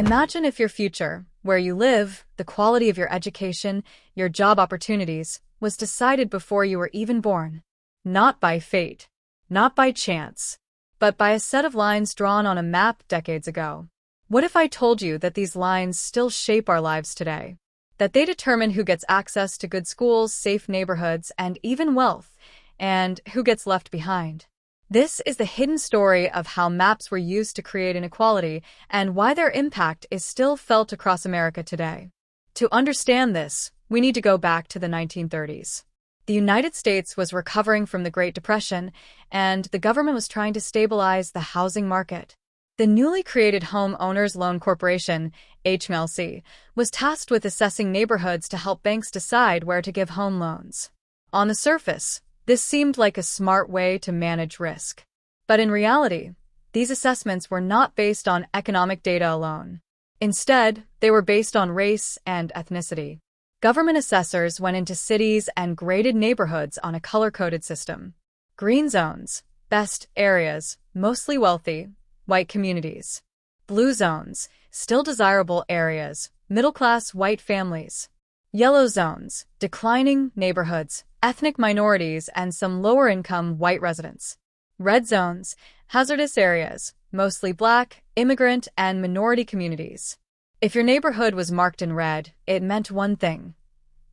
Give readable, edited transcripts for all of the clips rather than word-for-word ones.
Imagine if your future, where you live, the quality of your education, your job opportunities, was decided before you were even born. Not by fate, not by chance, but by a set of lines drawn on a map decades ago. What if I told you that these lines still shape our lives today? That they determine who gets access to good schools, safe neighborhoods, and even wealth, and who gets left behind? This is the hidden story of how maps were used to create inequality and why their impact is still felt across America today. To understand this, we need to go back to the 1930s. The United States was recovering from the Great Depression, and the government was trying to stabilize the housing market. The newly created Home Owners Loan Corporation, HMLC, was tasked with assessing neighborhoods to help banks decide where to give home loans. On the surface, this seemed like a smart way to manage risk. But in reality, these assessments were not based on economic data alone. Instead, they were based on race and ethnicity. Government assessors went into cities and graded neighborhoods on a color-coded system. Green zones, best areas, mostly wealthy, white communities. Blue zones, still desirable areas, middle-class white families. Yellow zones, declining neighborhoods, ethnic minorities, and some lower-income white residents. Red zones, hazardous areas, mostly black, immigrant, and minority communities. If your neighborhood was marked in red, it meant one thing: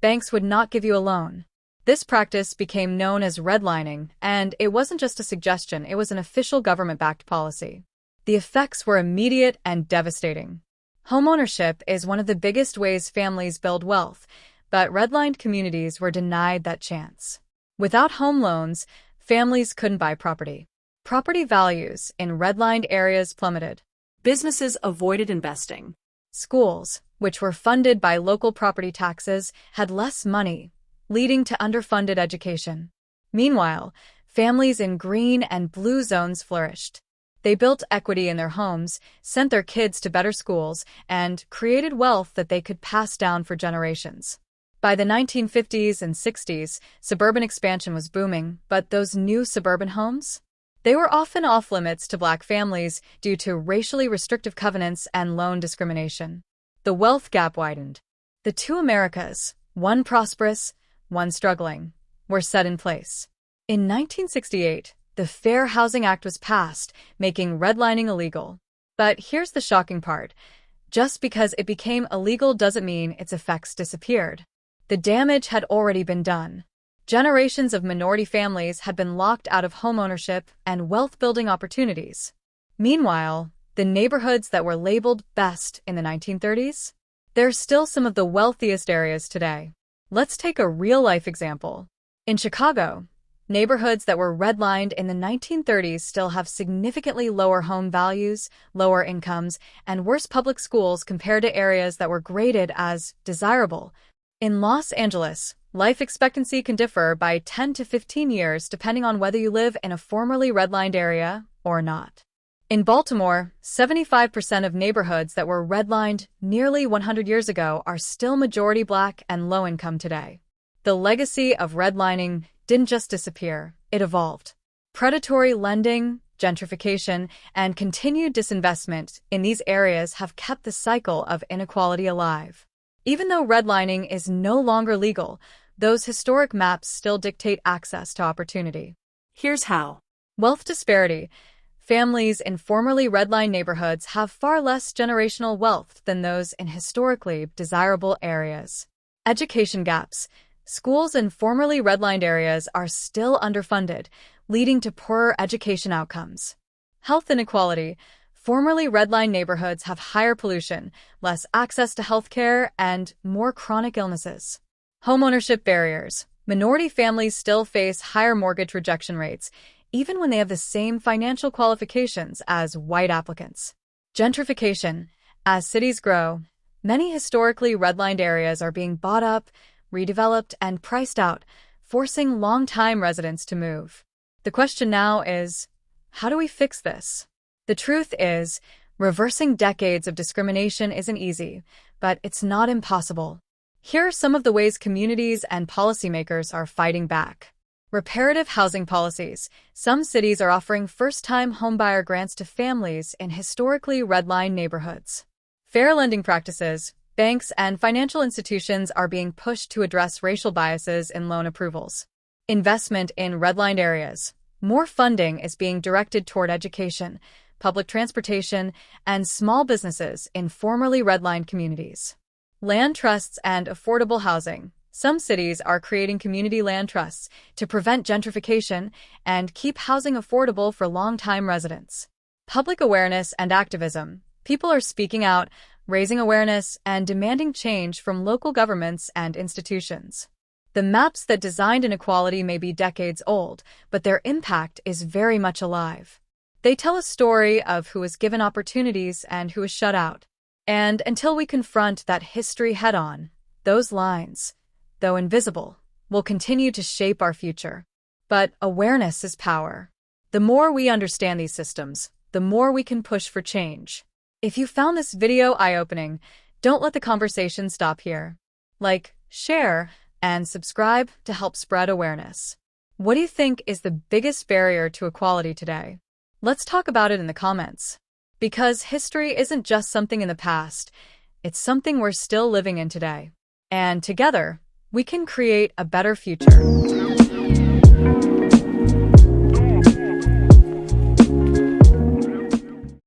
banks would not give you a loan. This practice became known as redlining, and it wasn't just a suggestion, it was an official government-backed policy. The effects were immediate and devastating. Homeownership is one of the biggest ways families build wealth, but redlined communities were denied that chance. Without home loans, families couldn't buy property. Property values in redlined areas plummeted. Businesses avoided investing. Schools, which were funded by local property taxes, had less money, leading to underfunded education. Meanwhile, families in green and blue zones flourished. They built equity in their homes, sent their kids to better schools, and created wealth that they could pass down for generations. By the 1950s and 60s, suburban expansion was booming, but those new suburban homes? They were often off-limits to black families due to racially restrictive covenants and loan discrimination. The wealth gap widened. The two Americas, one prosperous, one struggling, were set in place. In 1968, the Fair Housing Act was passed, making redlining illegal. But here's the shocking part. Just because it became illegal doesn't mean its effects disappeared. The damage had already been done. Generations of minority families had been locked out of homeownership and wealth-building opportunities. Meanwhile, the neighborhoods that were labeled best in the 1930s? They're still some of the wealthiest areas today. Let's take a real-life example. In Chicago, neighborhoods that were redlined in the 1930s still have significantly lower home values, lower incomes, and worse public schools compared to areas that were graded as desirable. In Los Angeles, life expectancy can differ by 10 to 15 years depending on whether you live in a formerly redlined area or not. In Baltimore, 75% of neighborhoods that were redlined nearly 100 years ago are still majority black and low income today. The legacy of redlining didn't just disappear, it evolved. Predatory lending, gentrification, and continued disinvestment in these areas have kept the cycle of inequality alive. Even though redlining is no longer legal, those historic maps still dictate access to opportunity. Here's how. Wealth disparity. Families in formerly redlined neighborhoods have far less generational wealth than those in historically desirable areas. Education gaps. Schools in formerly redlined areas are still underfunded, leading to poorer education outcomes. Health inequality. Formerly redlined neighborhoods have higher pollution, less access to health care, and more chronic illnesses. Homeownership barriers. Minority families still face higher mortgage rejection rates, even when they have the same financial qualifications as white applicants. Gentrification. As cities grow, many historically redlined areas are being bought up, redeveloped, and priced out, forcing long-time residents to move. The question now is, how do we fix this? The truth is, reversing decades of discrimination isn't easy, but it's not impossible. Here are some of the ways communities and policymakers are fighting back. Reparative housing policies. Some cities are offering first-time homebuyer grants to families in historically redlined neighborhoods. Fair lending practices. Banks and financial institutions are being pushed to address racial biases in loan approvals. Investment in redlined areas. More funding is being directed toward education, public transportation, and small businesses in formerly redlined communities. Land trusts and affordable housing. Some cities are creating community land trusts to prevent gentrification and keep housing affordable for long-time residents. Public awareness and activism. People are speaking out, raising awareness, and demanding change from local governments and institutions. The maps that designed inequality may be decades old, but their impact is very much alive. They tell a story of who was given opportunities and who was shut out. And until we confront that history head-on, those lines, though invisible, will continue to shape our future. But awareness is power. The more we understand these systems, the more we can push for change. If you found this video eye-opening, don't let the conversation stop here. Like, share, and subscribe to help spread awareness. What do you think is the biggest barrier to equality today? Let's talk about it in the comments. Because history isn't just something in the past, it's something we're still living in today. And together, we can create a better future.